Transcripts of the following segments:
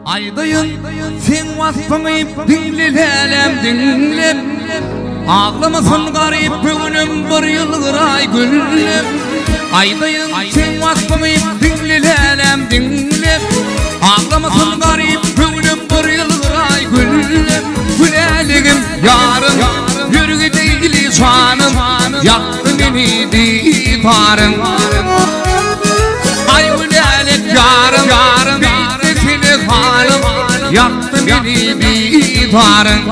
Aydayın sen vasfını dinlelem dinlep ağlamasın garip gönlüm bir yıldır ay güllep Aydayın sen vasfını dinlelem dinlep ağlamasın garip gönlüm bir yıldır ay güllep Güleligim yarım yürü değil şanım yaktı beni divarım Ay gülelik yarım halim yaktı beni divarın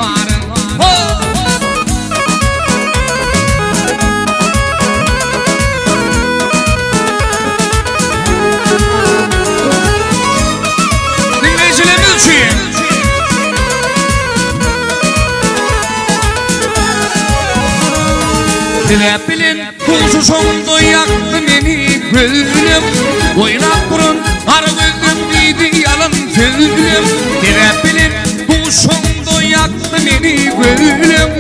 dinleyicilerimiz için Dilep bilin kuşu sonunda yaktı beni gülüm Oynap burun arı gözüm diydi yalan sözüm Dilep bilin bu sonunda yaktı beni gülüm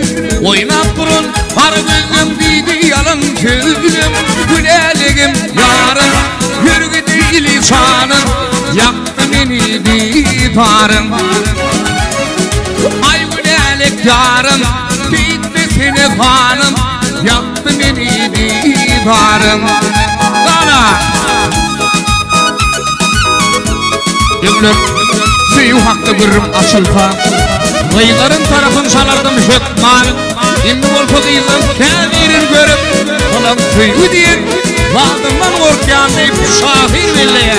Oynap durun arı gözüm diydi yalan sözüm Güleligim yarım yürü değil şanım yaktı beni divarım Ay gülelik yarım bitmesini hanım yaktı beni divarım Dana Yıllık suyu hakkı gırrım açılpa Kıyıların tarafın çalardım şökmalım İndi olsa kıyılan temirin görüp Olam suyu diyen Valdımdan korkyan deyip şahir belleye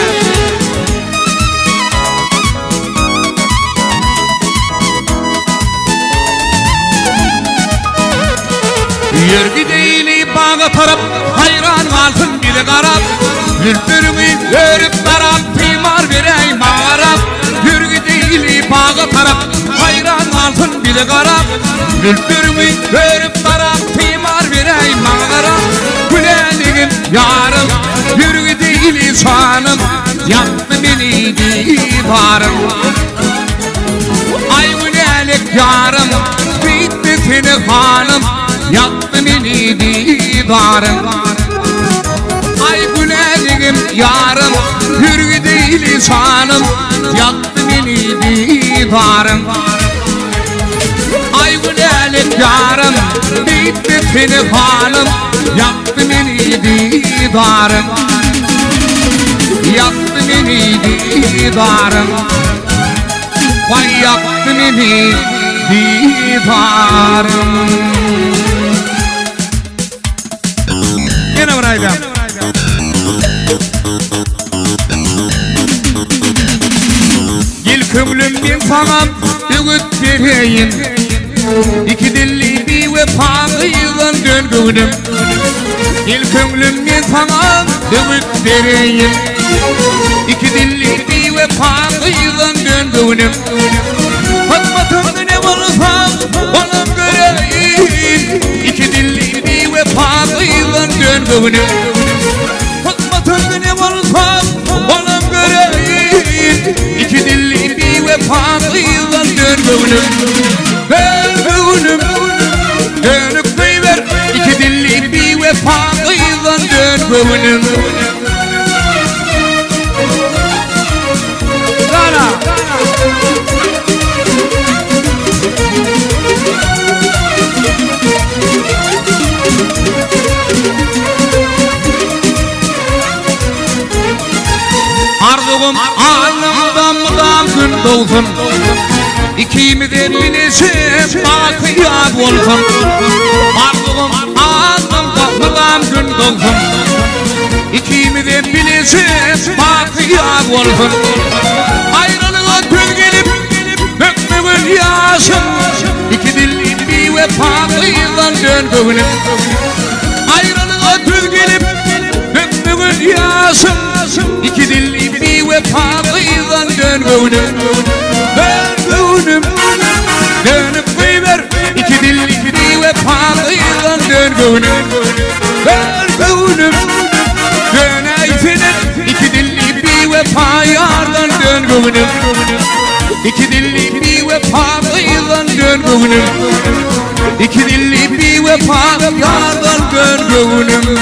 Yürgü deyli bağa tarap Hayran kalsın bile karap Ülpürümü görüp tarap Timar verey mağarap Yürgü deyli bağa tarap Hayran kalsın bile karap Ülpürümü görüp tarap Timar verey mağarap Güleligim yarım Yürgü deyli şanım yaktı beni divarım Ay gülelik yarım bitti seni hanım yaktı beni divarım Ay güleligim yarım hürgü değil şanım yaktı beni divarım Ay gülelik yarım bitti seni hanım yaktı beni divarım Yaktı beni divarım Vay yaktı beni divarım Yine buraydı Gel kömlümden sana öğüt vereyim İki dilli bir vefalıyla döndürdüm Gel kömlümden sana öğüt vereyim İki dilli bir vefalıyla döndürdüm Fatmatımda ne olursa ona göreyim İki dilli bir vefalıyla döndürdüm Fatmatımda ne olursa ona göreyim İki dilli bir vefalıyla döndürdüm Döndürdüm dönüp kıyver İki dilli bir vefalıyla döndürdüm Dana Arzum alnımdan gün dolsun İkimizden birisi bakıya olsun Arzum alnımdan gün dolsun İkimizden birisi bakıya olsun Ayrılığa tüz gelip dökmüğün yaşım İki dilli bir vefalıyla döndüğünüm Ayrılığa tüz gelip dökmüğün yaşım İki dilli bir vefalıyla döndüğünüm Dönüp kıyver İki dilli bir vefalıyla döndüğünüm Döneysinin İki dilli bir vefayardan döndüğünüm İki dilli bir vefalıyla döndüğünüm İki dilli bir vefayardan döndüğünüm